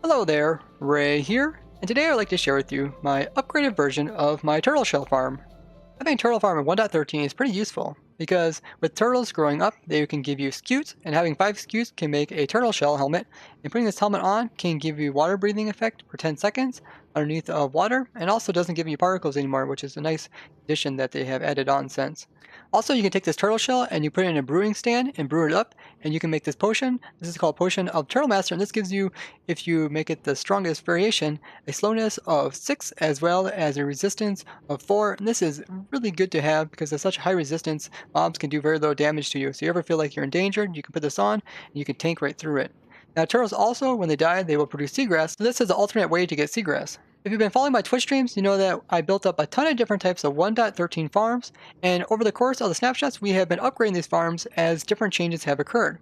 Hello there, Ray here, and today I'd like to share with you my upgraded version of my turtle shell farm. Having turtle farm in 1.13 is pretty useful, because with turtles growing up, they can give you scutes, and having 5 scutes can make a turtle shell helmet, and putting this helmet on can give you water breathing effect for 10 seconds underneath of water, and also doesn't give you particles anymore, which is a nice addition that they have added on since. Also, you can take this turtle shell and you put it in a brewing stand and brew it up, and you can make this potion. This is called Potion of Turtle Master, and this gives you, if you make it the strongest variation, a slowness of 6 as well as a resistance of 4. And this is really good to have because at such high resistance, mobs can do very little damage to you. So you ever feel like you're endangered, you can put this on and you can tank right through it. Now turtles also, when they die, they will produce seagrass. So this is the alternate way to get seagrass. If you've been following my Twitch streams, you know that I built up a ton of different types of 1.13 farms, and over the course of the snapshots, we have been upgrading these farms as different changes have occurred.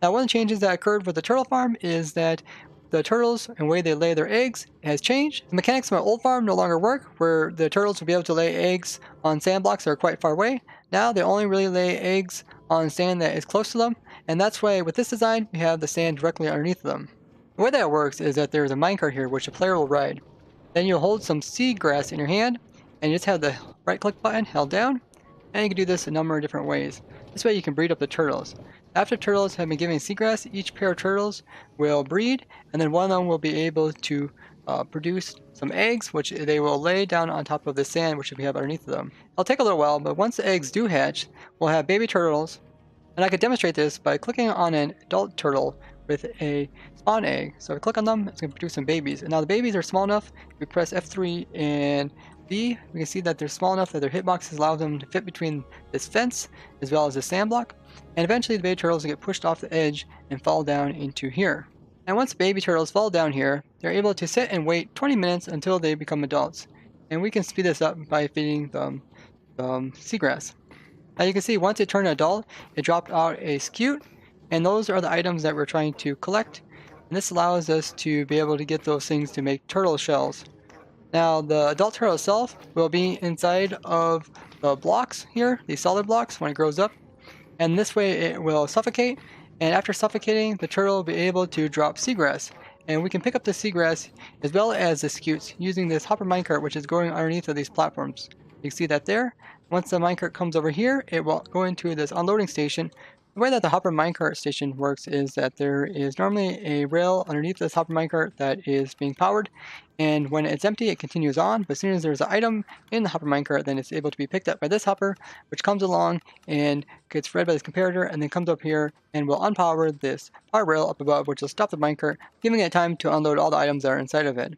Now, one of the changes that occurred with the turtle farm is that the turtles and the way they lay their eggs has changed. The mechanics of my old farm no longer work, where the turtles would be able to lay eggs on sand blocks that are quite far away. Now they only really lay eggs on sand that is close to them, and that's why with this design, we have the sand directly underneath them. The way that works is that there's a minecart here which the player will ride. Then you'll hold some seed grass in your hand, and you just have the right click button held down, and you can do this a number of different ways. This way you can breed up the turtles. After turtles have been given seagrass, each pair of turtles will breed, and then one of them will be able to produce some eggs, which they will lay down on top of the sand, which we have underneath of them. It'll take a little while, but once the eggs do hatch, we'll have baby turtles, and I could demonstrate this by clicking on an adult turtle with a spawn egg. So if I click on them, it's going to produce some babies. And now the babies are small enough, if we press F3 and B, we can see that they're small enough that their hitboxes allow them to fit between this fence as well as the sand block. And eventually the baby turtles will get pushed off the edge and fall down into here. And once baby turtles fall down here, they're able to sit and wait 20 minutes until they become adults. And we can speed this up by feeding them seagrass. Now you can see once it turned adult, it dropped out a scute, and those are the items that we're trying to collect. And this allows us to be able to get those things to make turtle shells. Now the adult turtle itself will be inside of the blocks here, these solid blocks, when it grows up. And this way it will suffocate, and after suffocating, the turtle will be able to drop seagrass. And we can pick up the seagrass as well as the scutes using this hopper minecart, which is going underneath of these platforms. You can see that there. Once the minecart comes over here, it will go into this unloading station. The way that the hopper minecart station works is that there is normally a rail underneath this hopper minecart that is being powered, and when it's empty it continues on, but as soon as there's an item in the hopper minecart, then it's able to be picked up by this hopper, which comes along and gets read by this comparator and then comes up here and will unpower this power rail up above, which will stop the minecart, giving it time to unload all the items that are inside of it.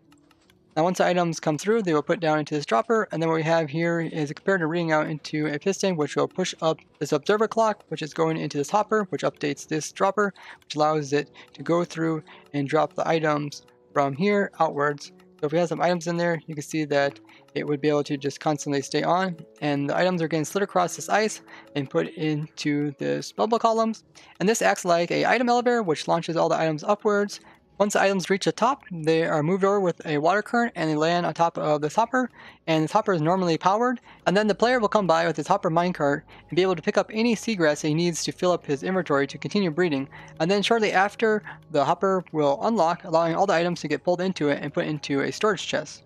Now once the items come through, they will put down into this dropper, and then what we have here is a comparator reading out into a piston, which will push up this observer clock, which is going into this hopper, which updates this dropper, which allows it to go through and drop the items from here outwards. So if we have some items in there, you can see that it would be able to just constantly stay on, and the items are getting slid across this ice and put into this bubble columns. And this acts like a item elevator, which launches all the items upwards. Once the items reach the top, they are moved over with a water current and they land on top of this hopper, and this hopper is normally powered, and then the player will come by with his hopper minecart and be able to pick up any seagrass that he needs to fill up his inventory to continue breeding, and then shortly after, the hopper will unlock, allowing all the items to get pulled into it and put into a storage chest.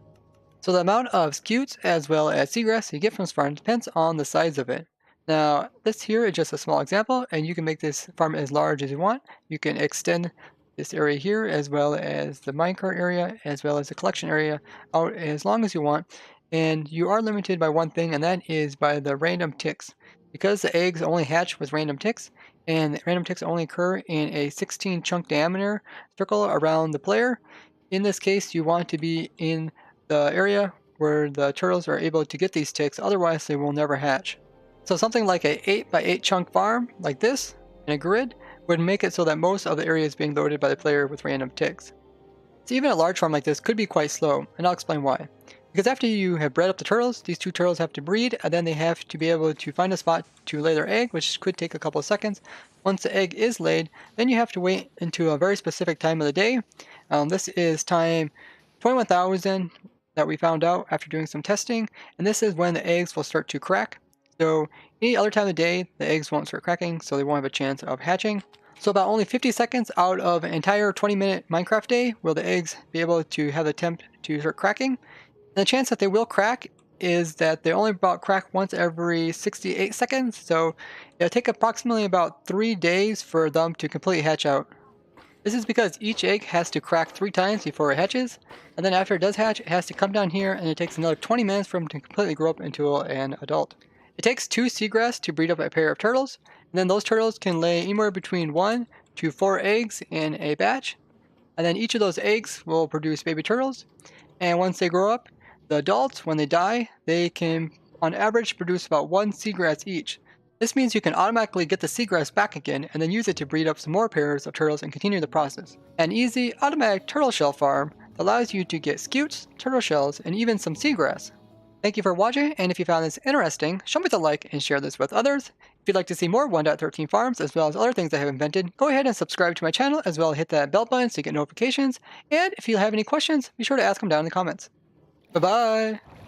So the amount of scutes as well as seagrass you get from this farm depends on the size of it. Now this here is just a small example, and you can make this farm as large as you want. You can extend this area here as well as the minecart area as well as the collection area out as long as you want, and you are limited by one thing, and that is by the random ticks. Because the eggs only hatch with random ticks, and the random ticks only occur in a 16 chunk diameter circle around the player, in this case you want to be in the area where the turtles are able to get these ticks, otherwise they will never hatch. So something like a 8 by 8 chunk farm like this in a grid would make it so that most of the area is being loaded by the player with random ticks. So even a large farm like this could be quite slow, and I'll explain why. Because after you have bred up the turtles, these two turtles have to breed, and then they have to be able to find a spot to lay their egg, which could take a couple of seconds. Once the egg is laid, then you have to wait until a very specific time of the day. This is time 21,000 that we found out after doing some testing, and this is when the eggs will start to crack. So any other time of the day, the eggs won't start cracking, so they won't have a chance of hatching. So about only 50 seconds out of an entire 20-minute Minecraft day will the eggs be able to have the temp to start cracking. And the chance that they will crack is that they only about crack once every 68 seconds, so it'll take approximately about 3 days for them to completely hatch out. This is because each egg has to crack 3 times before it hatches, and then after it does hatch, it has to come down here and it takes another 20 minutes for them to completely grow up into an adult. It takes 2 seagrass to breed up a pair of turtles, and then those turtles can lay anywhere between 1 to 4 eggs in a batch, and then each of those eggs will produce baby turtles, and once they grow up, the adults, when they die, they can on average produce about 1 seagrass each. This means you can automatically get the seagrass back again and then use it to breed up some more pairs of turtles and continue the process. An easy, automatic turtle shell farm that allows you to get scutes, turtle shells, and even some seagrass. Thank you for watching, and if you found this interesting, show me the like and share this with others. If you'd like to see more 1.13 farms as well as other things I have invented, go ahead and subscribe to my channel as well as hit that bell button so you get notifications. And if you have any questions, be sure to ask them down in the comments. Bye-bye!